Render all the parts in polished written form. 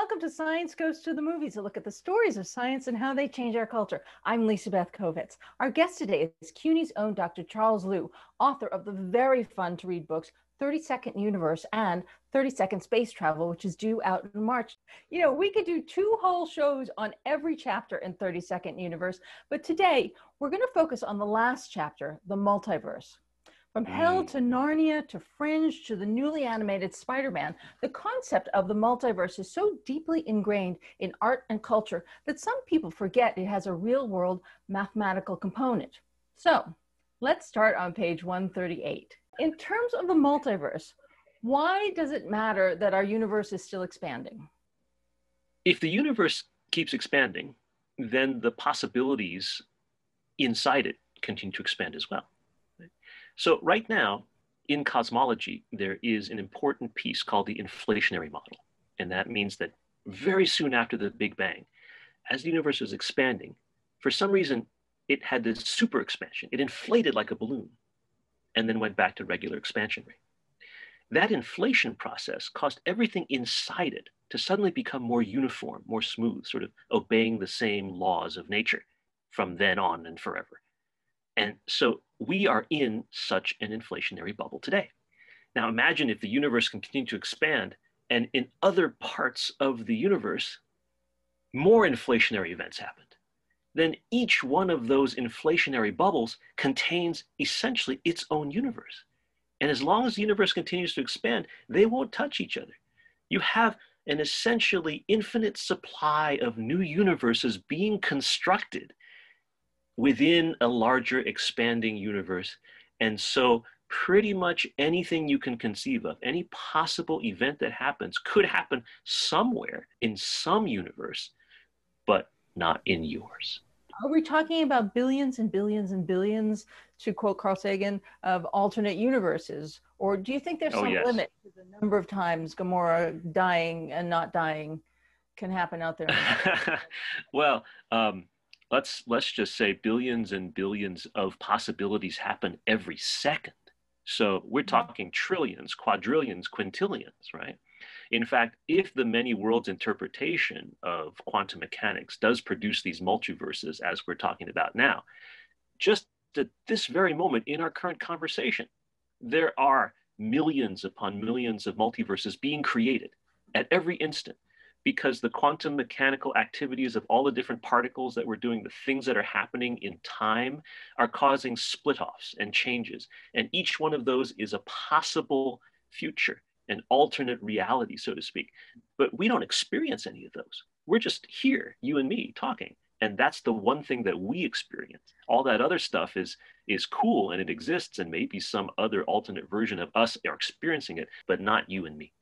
welcome to Science Goes to the Movies, a look at the stories of science and how they change our culture. I'm Lisa Beth Kovetz. Our guest today is CUNY's own Dr. Charles Liu, author of the very fun to read books 30-Second Universe and 30-Second Space Travel, which is due out in March. You know, we could do 2 whole shows on every chapter in 30-Second Universe, but today we're going to focus on the last chapter, the multiverse. From Hell to Narnia to Fringe to the newly animated Spider-Man, the concept of the multiverse is so deeply ingrained in art and culture that some people forget it has a real-world mathematical component. So let's start on page 138. In terms of the multiverse, why does it matter that our universe is still expanding? If the universe keeps expanding, then the possibilities inside it continue to expand as well. So right now, in cosmology, there is an important piece called the inflationary model. And that means that very soon after the Big Bang, as the universe was expanding, for some reason, it had this super expansion. It inflated like a balloon and then went back to regular expansion rate. That inflation process caused everything inside it to suddenly become more uniform, more smooth, sort of obeying the same laws of nature from then on and forever. And so we are in such an inflationary bubble today. Now imagine if the universe continued to expand and in other parts of the universe, more inflationary events happened. Then each one of those inflationary bubbles contains essentially its own universe. And as long as the universe continues to expand, they won't touch each other. You have an essentially infinite supply of new universes being constructed within a larger expanding universe. And so pretty much anything you can conceive of, any possible event that happens could happen somewhere in some universe, but not in yours. Are we talking about billions and billions and billions, to quote Carl Sagan, of alternate universes? Or do you think there's some limit to the number of times Gamora dying and not dying can happen out there? Well, let's just say billions and billions of possibilities happen every second. So we're talking trillions, quadrillions, quintillions, right? In fact, if the many worlds interpretation of quantum mechanics does produce these multiverses, as we're talking about now, just at this very moment in our current conversation, there are millions upon millions of multiverses being created at every instant, because the quantum mechanical activities of all the different particles that we're doing, the things that are happening in time, are causing split-offs and changes. And each one of those is a possible future, an alternate reality, so to speak. But we don't experience any of those. We're just here, you and me, talking. And that's the one thing that we experience. All that other stuff is cool and it exists, and maybe some other alternate version of us are experiencing it, but not you and me.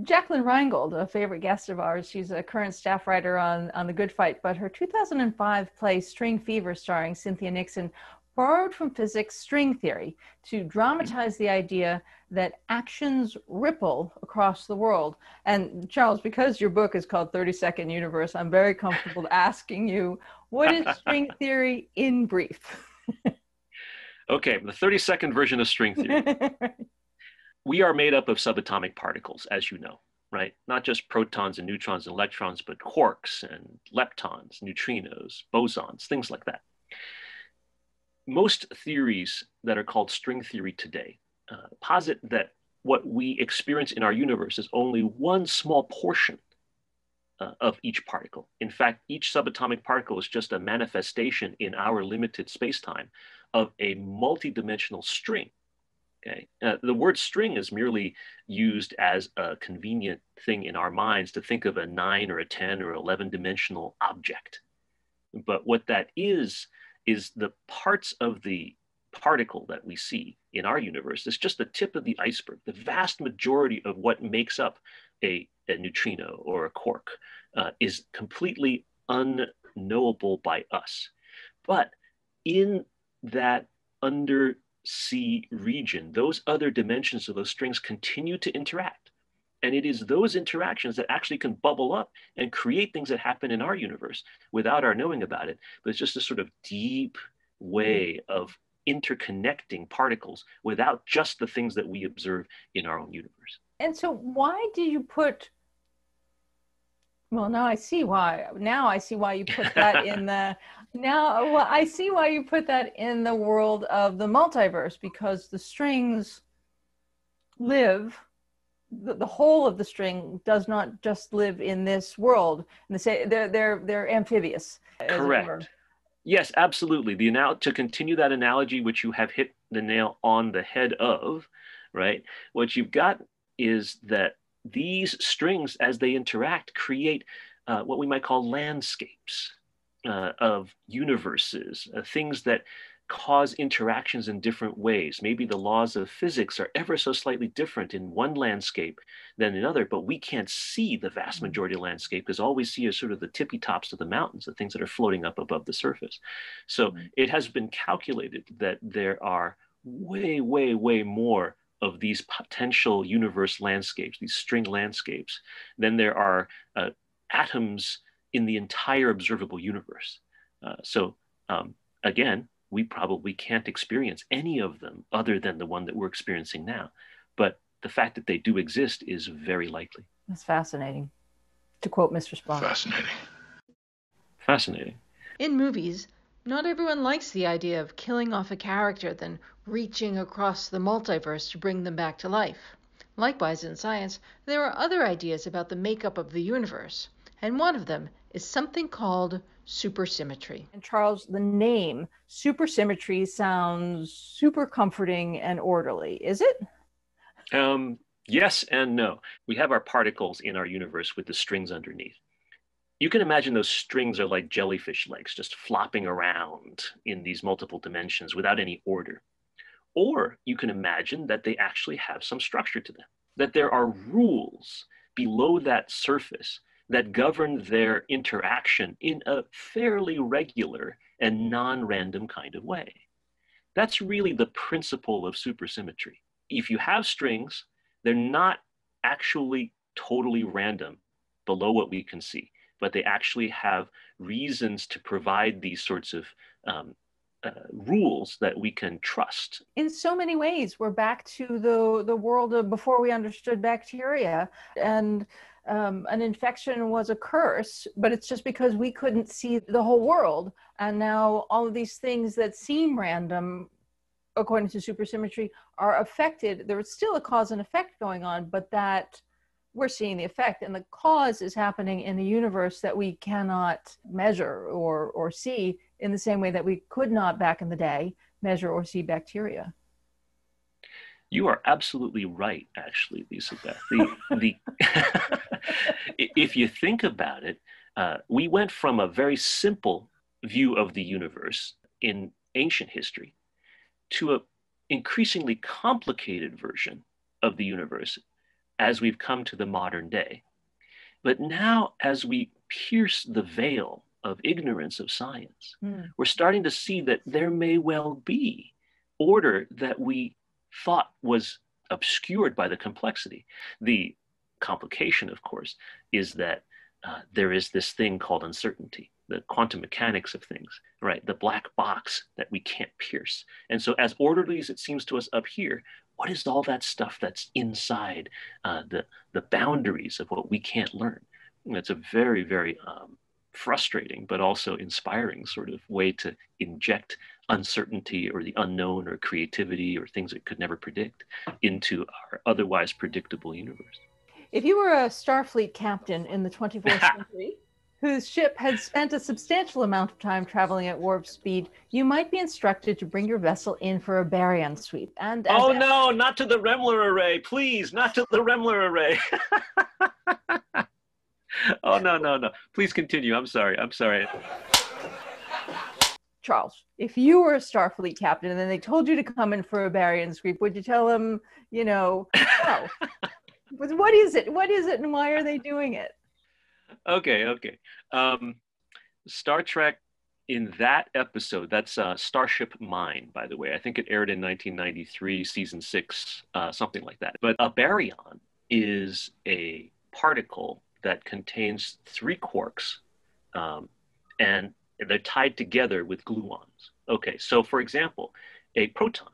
Jacqueline Reingold, a favorite guest of ours, she's a current staff writer on The Good Fight, but her 2005 play String Fever, starring Cynthia Nixon, borrowed from physics string theory to dramatize the idea that actions ripple across the world. And Charles, because your book is called 30-Second Universe, I'm very comfortable asking you, what is string theory in brief? Okay, the 30-second version of string theory. We are made up of subatomic particles, as you know, right? Not just protons and neutrons and electrons, but quarks and leptons, neutrinos, bosons, things like that. Most theories that are called string theory today posit that what we experience in our universe is only one small portion of each particle. In fact, each subatomic particle is just a manifestation in our limited space-time of a multidimensional string. Okay. The word string is merely used as a convenient thing in our minds to think of a 9 or a 10 or 11 dimensional object. But what that is the parts of the particle that we see in our universe is just the tip of the iceberg. The vast majority of what makes up a neutrino or a quark is completely unknowable by us. But in that undersea region, those other dimensions of those strings continue to interact. And it is those interactions that actually can bubble up and create things that happen in our universe without our knowing about it. But it's just a sort of deep way of interconnecting particles without just the things that we observe in our own universe. And so why do you put Well, now I see why. Now I see why you put that in the. Now, well, I see why you put that in the world of the multiverse, because the strings live. The whole of the string does not just live in this world. And they're amphibious, as it were. Correct. Yes, absolutely. To continue that analogy, which you have hit the nail on the head of, right? What you've got is that these strings, as they interact, create what we might call landscapes of universes, things that cause interactions in different ways. Maybe the laws of physics are ever so slightly different in one landscape than another, but we can't see the vast majority of landscape because all we see is sort of the tippy tops of the mountains, the things that are floating up above the surface. So it has been calculated that there are way, way, way more of these potential universe landscapes, these string landscapes, than there are atoms in the entire observable universe. Again, we probably can't experience any of them other than the one that we're experiencing now. But the fact that they do exist is very likely. That's fascinating. To quote Mr. Spock. Fascinating. Fascinating. In movies, not everyone likes the idea of killing off a character, then reaching across the multiverse to bring them back to life. Likewise, in science, there are other ideas about the makeup of the universe, and one of them is something called supersymmetry. And Charles, the name supersymmetry sounds super comforting and orderly, is it? Yes and no. We have our particles in our universe with the strings underneath. You can imagine those strings are like jellyfish legs, just flopping around in these multiple dimensions without any order. Or you can imagine that they actually have some structure to them, that there are rules below that surface that govern their interaction in a fairly regular and non-random kind of way. That's really the principle of supersymmetry. If you have strings, they're not actually totally random below what we can see, but they actually have reasons to provide these sorts of rules that we can trust. In so many ways, we're back to the world of before we understood bacteria, and an infection was a curse, but it's just because we couldn't see the whole world. And now all of these things that seem random, according to supersymmetry, are affected. There is still a cause and effect going on, but that we're seeing the effect, and the cause is happening in a universe that we cannot measure or see in the same way that we could not back in the day measure or see bacteria. You are absolutely right, actually, Lisa Beth. If you think about it, we went from a very simple view of the universe in ancient history to an increasingly complicated version of the universe as we've come to the modern day. But now, as we pierce the veil of ignorance of science, we're starting to see that there may well be order that we thought was obscured by the complexity. The complication, of course, is that there is this thing called uncertainty, the quantum mechanics of things, right? The black box that we can't pierce. And so as orderly as it seems to us up here, what is all that stuff that's inside the boundaries of what we can't learn? And it's a very, very frustrating, but also inspiring sort of way to inject uncertainty or the unknown or creativity or things that could never predict into our otherwise predictable universe. If you were a Starfleet captain in the 24th century, whose ship had spent a substantial amount of time traveling at warp speed, you might be instructed to bring your vessel in for a baryon sweep. And oh no, not to the Remler array, please, not to the Remler array. Oh, no. Please continue. I'm sorry. Charles, if you were a Starfleet captain and then they told you to come in for a baryon sweep, would you tell them, no? What is it? What is it and why are they doing it? Okay. Star Trek, in that episode, that's Starship Mine, by the way. I think it aired in 1993, season 6, something like that. But a baryon is a particle that contains 3 quarks, and they're tied together with gluons. Okay, so for example, a proton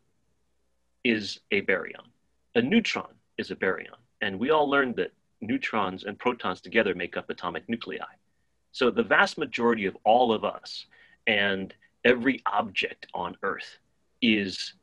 is a baryon. A neutron is a baryon. And we all learned that neutrons and protons together make up atomic nuclei. So the vast majority of all of us and every object on Earth is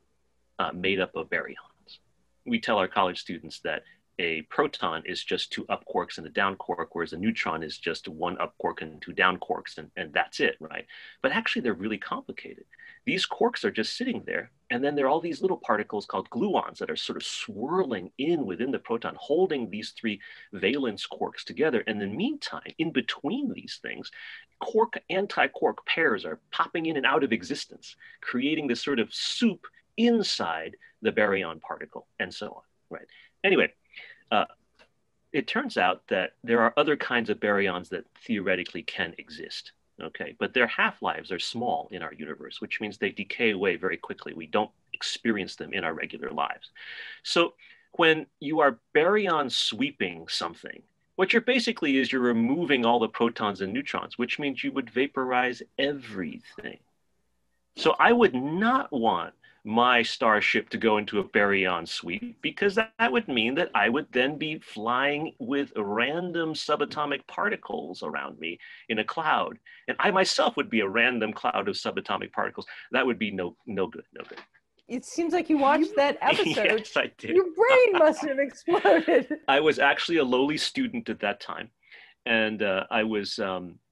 made up of baryons. We tell our college students that a proton is just two up quarks and a down quark, whereas a neutron is just one up quark and two down quarks, and that's it, right? But actually, they're really complicated. These quarks are just sitting there, and then there are all these little particles called gluons that are sort of swirling in within the proton, holding these three valence quarks together. And in the meantime, in between these things, quark anti-quark pairs are popping in and out of existence, creating this sort of soup inside the baryon particle, and so on, right? Anyway, it turns out that there are other kinds of baryons that theoretically can exist, okay? But their half-lives are small in our universe, which means they decay away very quickly. We don't experience them in our regular lives. So when you are baryon sweeping something, what you're basically is you're removing all the protons and neutrons, which means you would vaporize everything. So I would not want my starship to go into a baryon sweep, because that would mean that I would then be flying with random subatomic particles around me in a cloud. And I myself would be a random cloud of subatomic particles. That would be no good. It seems like you watched that episode. Yes, I did. Your brain must have exploded. I was actually a lowly student at that time. And I was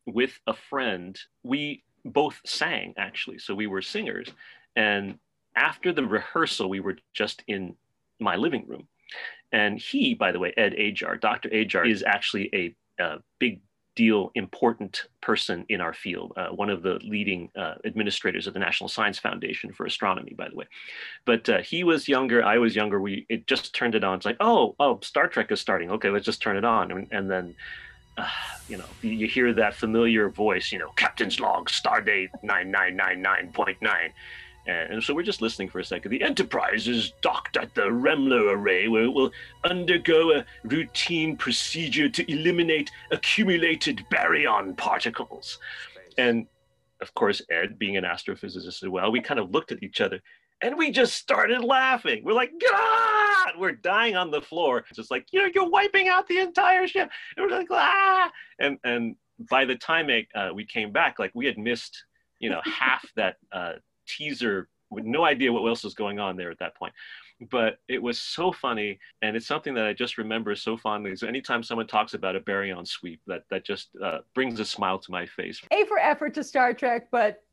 with a friend. We both sang, actually. So we were singers. And after the rehearsal, we were just in my living room. And he, by the way, Ed Ajar, Dr. Ajar, is actually a big deal, important person in our field, one of the leading administrators of the National Science Foundation for Astronomy, by the way. But he was younger, I was younger. It just turned it on. It's like, oh, Star Trek is starting. Okay, let's just turn it on. And then, you hear that familiar voice, Captain's log, stardate 9999.9. And so we're just listening for a second. The Enterprise is docked at the Remler array, where it will undergo a routine procedure to eliminate accumulated baryon particles. And of course, Ed, being an astrophysicist as well, we kind of looked at each other and we just started laughing. We're like, God! We're dying on the floor. It's just like, you're wiping out the entire ship. And we're like, ah! And by the time we came back, like we had missed, half that teaser with no idea what else was going on there at that point. But it was so funny, and it's something that I just remember so fondly. So anytime someone talks about a baryon sweep, that just brings a smile to my face. A for effort to Star Trek, but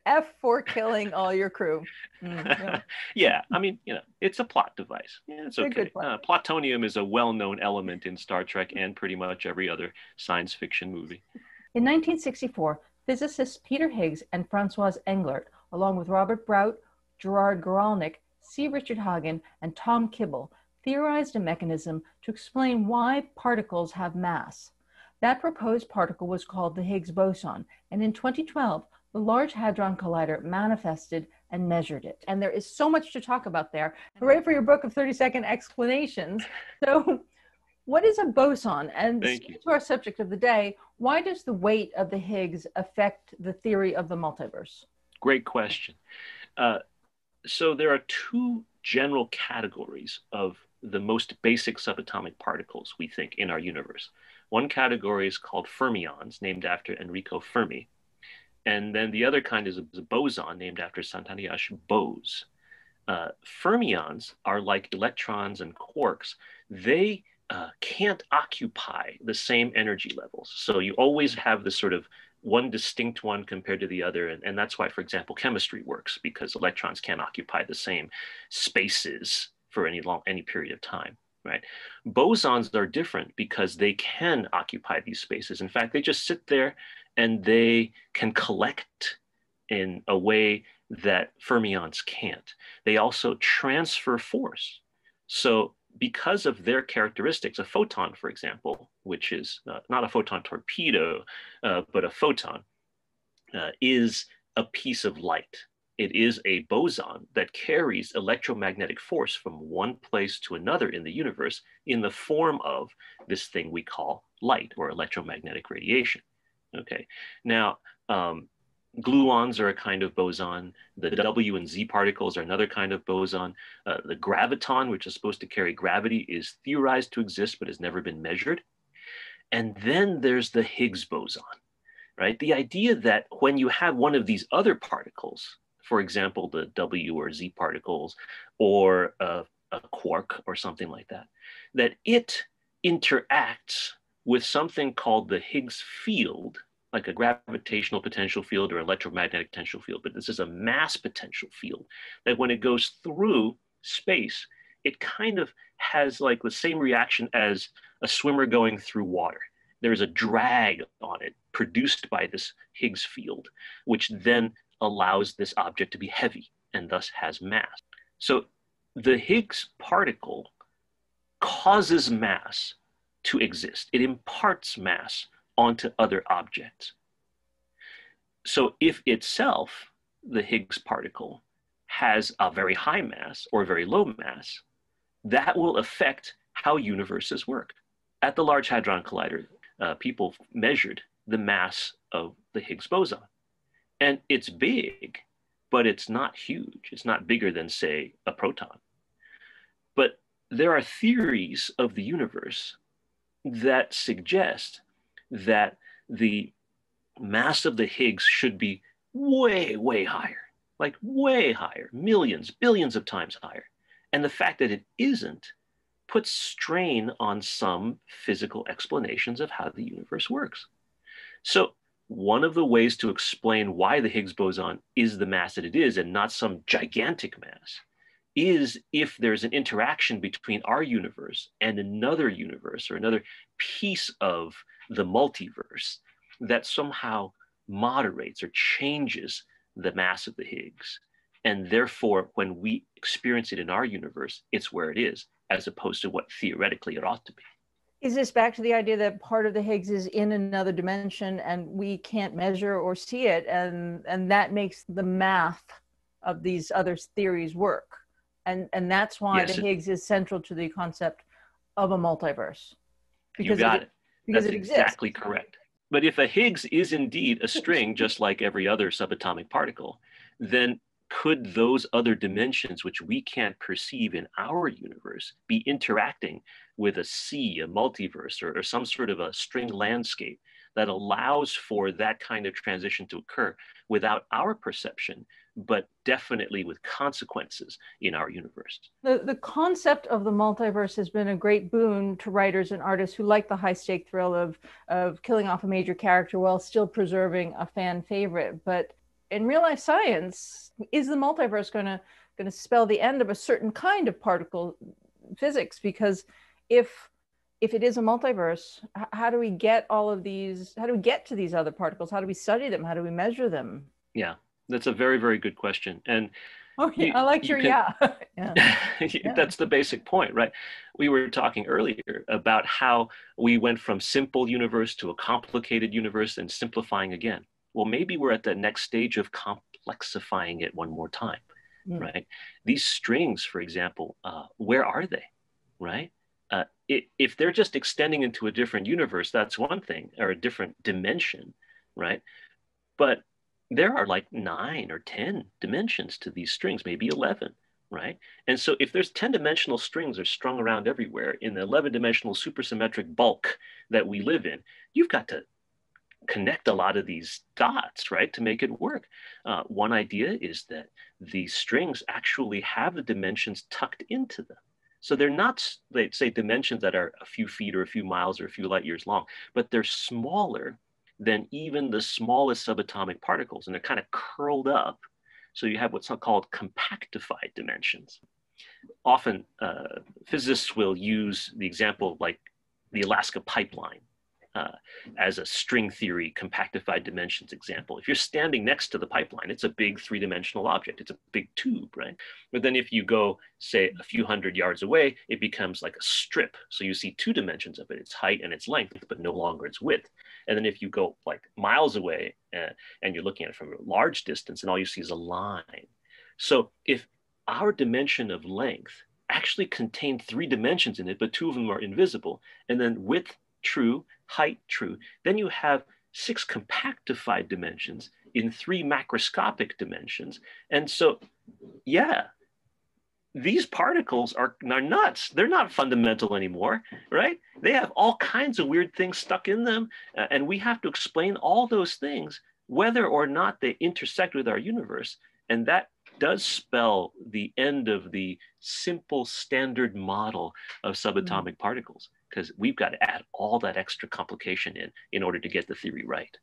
F for killing all your crew. Yeah. Yeah, I mean, it's a plot device. Yeah, it's okay. Plutonium is a well-known element in Star Trek and pretty much every other science fiction movie. In 1964, physicists Peter Higgs and Francois Englert, along with Robert Brout, Gerard Guralnick, C. Richard Hagen, and Tom Kibble, theorized a mechanism to explain why particles have mass. That proposed particle was called the Higgs boson, and in 2012, the Large Hadron Collider manifested and measured it. And there is so much to talk about there. Hooray for your book of 30-second explanations. So what is a boson? And to our subject of the day, why does the weight of the Higgs affect the theory of the multiverse? Great question. So there are two general categories of the most basic subatomic particles, we think, in our universe. One category is called fermions, named after Enrico Fermi. And then the other kind is a boson, named after Santaniash Bose. Fermions are like electrons and quarks. They can't occupy the same energy levels. So you always have this sort of one distinct one compared to the other. And that's why, for example, chemistry works, because electrons can't occupy the same spaces for any period of time, right? Bosons are different because they can occupy these spaces. In fact, they just sit there and they can collect in a way that fermions can't. They also transfer force. So because of their characteristics, a photon, for example, which is not a photon torpedo, but a photon, is a piece of light. It is a boson that carries electromagnetic force from one place to another in the universe in the form of this thing we call light or electromagnetic radiation. Okay, now Gluons are a kind of boson. The W and Z particles are another kind of boson. The graviton, which is supposed to carry gravity, is theorized to exist but has never been measured. And then there's the Higgs boson, right? The idea that when you have one of these other particles, for example, the W or Z particles, or a quark or something like that, that it interacts with something called the Higgs field, like a gravitational potential field or electromagnetic potential field, but this is a mass potential field, that when it goes through space, it kind of has like the same reaction as a swimmer going through water. There's a drag on it produced by this Higgs field, which then allows this object to be heavy and thus has mass. So the Higgs particle causes mass to exist. It imparts mass onto other objects. So if itself, the Higgs particle, has a very high mass or a very low mass, that will affect how universes work. At the Large Hadron Collider, people measured the mass of the Higgs boson. And it's big, but it's not huge. It's not bigger than, say, a proton. But there are theories of the universe that suggest that the mass of the Higgs should be way, way higher, like way higher, millions, billions of times higher. And the fact that it isn't puts strain on some physical explanations of how the universe works. So one of the ways to explain why the Higgs boson is the mass that it is and not some gigantic mass is if there's an interaction between our universe and another universe or another piece of the multiverse that somehow moderates or changes the mass of the Higgs. And therefore, when we experience it in our universe, it's where it is, as opposed to what theoretically it ought to be. Is this back to the idea that part of the Higgs is in another dimension and we can't measure or see it, and that makes the math of these other theories work? And that's why the Higgs is central to the concept of a multiverse. Because you got it. Because That's it exists. Exactly correct. But if a Higgs is indeed a string, just like every other subatomic particle, then could those other dimensions, which we can't perceive in our universe, be interacting with a sea, a multiverse, or some sort of a string landscape that allows for that kind of transition to occur without our perception, but definitely with consequences in our universe? The concept of the multiverse has been a great boon to writers and artists who like the high stake thrill of killing off a major character while still preserving a fan favorite. But in real life science, is the multiverse going to spell the end of a certain kind of particle physics? Because if it is a multiverse, how do we get all of these? How do we get to these other particles? How do we study them? How do we measure them? Yeah, that's a very, very good question. And okay, I like your yeah. That's the basic point, right? We were talking earlier about how we went from simple universe to a complicated universe and simplifying again. Well, maybe we're at the next stage of complexifying it one more time, right? These strings, for example, where are they, right? If they're just extending into a different universe, that's one thing, or a different dimension, right? But there are like 9 or 10 dimensions to these strings, maybe 11, right? And so if there's 10-dimensional strings are strung around everywhere in the 11-dimensional supersymmetric bulk that we live in, you've got to connect a lot of these dots, right, to make it work. One idea is that these strings actually have the dimensions tucked into them. So they're not, let's say, dimensions that are a few feet or a few miles or a few light years long, but they're smaller than even the smallest subatomic particles, and they're kind of curled up. So you have what's called compactified dimensions. Often physicists will use the example of like the Alaska pipeline as a string theory compactified dimensions example. If you're standing next to the pipeline, it's a big 3-dimensional object. It's a big tube, right? But then if you go, say, a few hundred yards away, it becomes like a strip. So you see 2 dimensions of it, its height and its length, but no longer its width. And then if you go like miles away and you're looking at it from a large distance, and all you see is a line. So if our dimension of length actually contained 3 dimensions in it, but 2 of them are invisible, and then width true, height true, then you have 6 compactified dimensions in 3 macroscopic dimensions. And so, yeah, these particles are nuts. They're not fundamental anymore, right? They have all kinds of weird things stuck in them. And we have to explain all those things, whether or not they intersect with our universe. And that does spell the end of the simple standard model of subatomic particles, because we've got to add all that extra complication in order to get the theory right.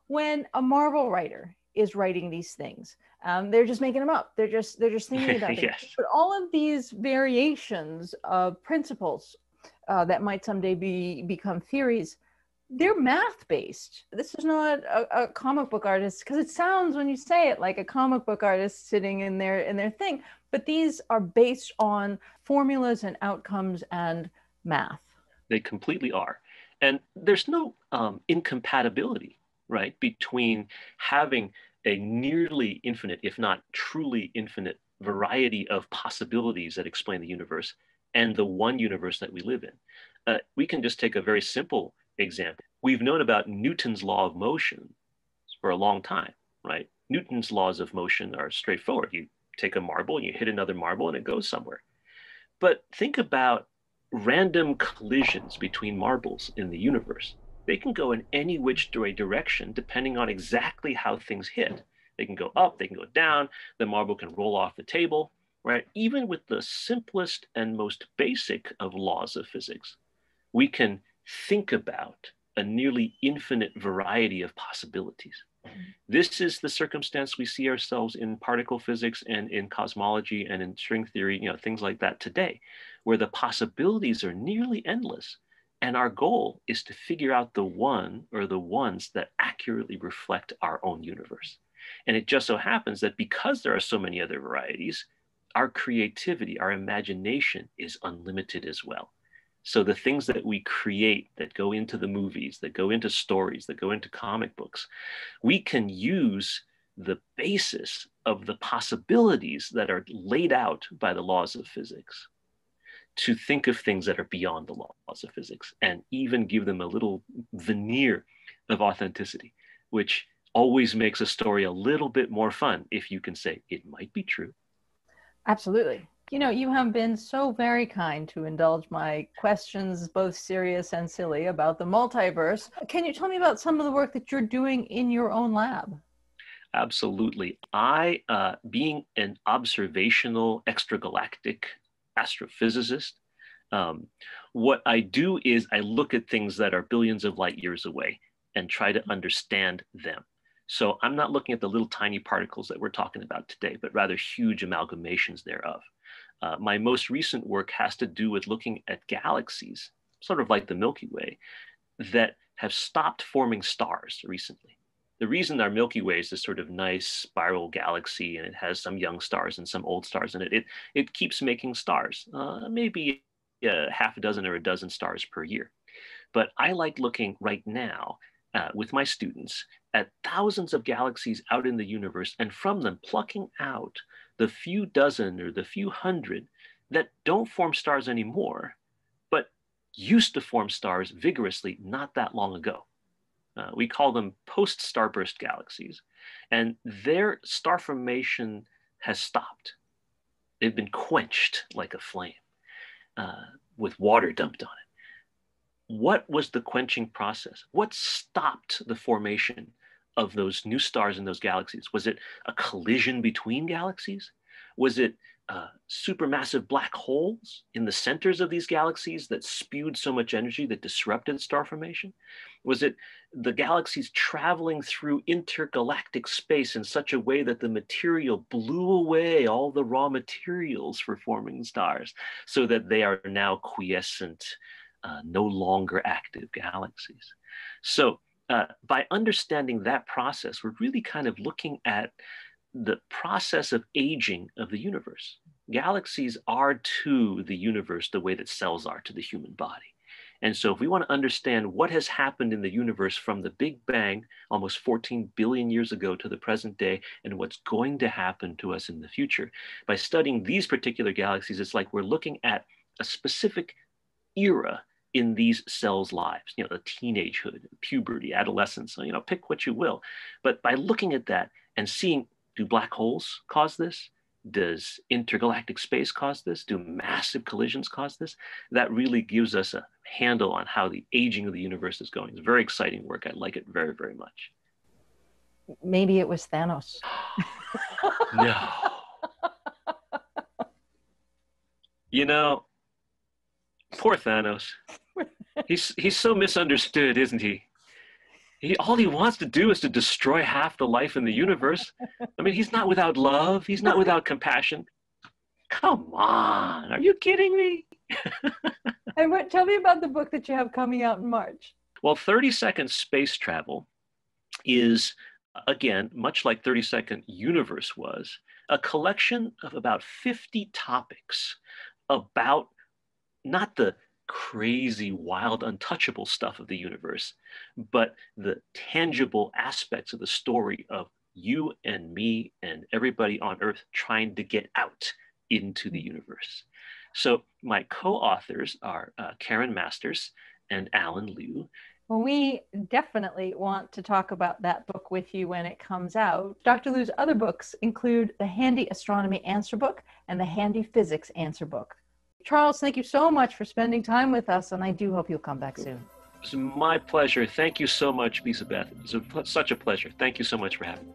When a Marvel writer is writing these things, they're just making them up. They're just thinking about it. Yes. But all of these variations of principles that might someday become theories, they're math-based. This is not a comic book artist, because it sounds, when you say it, like a comic book artist sitting in their thing. But these are based on formulas and outcomes and math. They completely are. And there's no incompatibility, right, between having a nearly infinite, if not truly infinite, variety of possibilities that explain the universe and the one universe that we live in. We can just take a very simple example. We've known about Newton's law of motion for a long time, right? Newton's laws of motion are straightforward. You take a marble and you hit another marble and it goes somewhere. But think about random collisions between marbles in the universe. They can go in any which direction depending on exactly how things hit. They can go up, they can go down, the marble can roll off the table, right? Even with the simplest and most basic of laws of physics, we can think about a nearly infinite variety of possibilities. This is the circumstance we see ourselves in particle physics and in cosmology and in string theory, things like that today, where the possibilities are nearly endless. And our goal is to figure out the one or the ones that accurately reflect our own universe. And it just so happens that because there are so many other varieties, our creativity, our imagination is unlimited as well. So the things that we create that go into the movies, that go into stories, that go into comic books, we can use the basis of the possibilities that are laid out by the laws of physics to think of things that are beyond the laws of physics and even give them a little veneer of authenticity, which always makes a story a little bit more fun if you can say it might be true. Absolutely. You have been so very kind to indulge my questions, both serious and silly, about the multiverse. Can you tell me about some of the work that you're doing in your own lab? Absolutely. I, being an observational extragalactic astrophysicist, what I do is I look at things that are billions of light years away and try to understand them. So I'm not looking at the little tiny particles that we're talking about today, but rather huge amalgamations thereof. My most recent work has to do with looking at galaxies, sort of like the Milky Way, that have stopped forming stars recently. The reason our Milky Way is this sort of nice spiral galaxy, and it has some young stars and some old stars in it, it keeps making stars, maybe half a dozen or a dozen stars per year. But I like looking right now with my students at thousands of galaxies out in the universe, and from them plucking out the few dozen or the few hundred that don't form stars anymore, but used to form stars vigorously not that long ago. We call them post-starburst galaxies, and their star formation has stopped. They've been quenched like a flame with water dumped on it. What was the quenching process? What stopped the formation of those new stars in those galaxies? Was it a collision between galaxies? Was it supermassive black holes in the centers of these galaxies that spewed so much energy that disrupted star formation? Was it the galaxies traveling through intergalactic space in such a way that the material blew away all the raw materials for forming stars so that they are now quiescent, no longer active galaxies? So by understanding that process, we're really kind of looking at the process of aging of the universe. Galaxies are to the universe the way that cells are to the human body. And so if we want to understand what has happened in the universe from the Big Bang almost 14 billion years ago to the present day, and what's going to happen to us in the future, by studying these particular galaxies, it's like we're looking at a specific era in these cells' lives, the teenagehood, puberty, adolescence, pick what you will. But by looking at that and seeing, do black holes cause this? Does intergalactic space cause this? Do massive collisions cause this? That really gives us a handle on how the aging of the universe is going. It's very exciting work. I like it very, very much. Maybe it was Thanos. No. Poor Thanos. He's so misunderstood, isn't he? All he wants to do is to destroy half the life in the universe. I mean, he's not without love. He's not without compassion. Come on. Are you kidding me? And tell me about the book that you have coming out in March. Well, 30-second space travel is, again, much like 30-second universe was, a collection of about 50 topics about not the crazy, wild, untouchable stuff of the universe, but the tangible aspects of the story of you and me and everybody on Earth trying to get out into the universe. So my co-authors are Karen Masters and Alan Liu. Well, we definitely want to talk about that book with you when it comes out. Dr. Liu's other books include the Handy Astronomy Answer Book and the Handy Physics Answer Book. Charles, thank you so much for spending time with us, and I do hope you'll come back soon. It's my pleasure. Thank you so much, Lisa Beth. It's such a pleasure. Thank you so much for having me.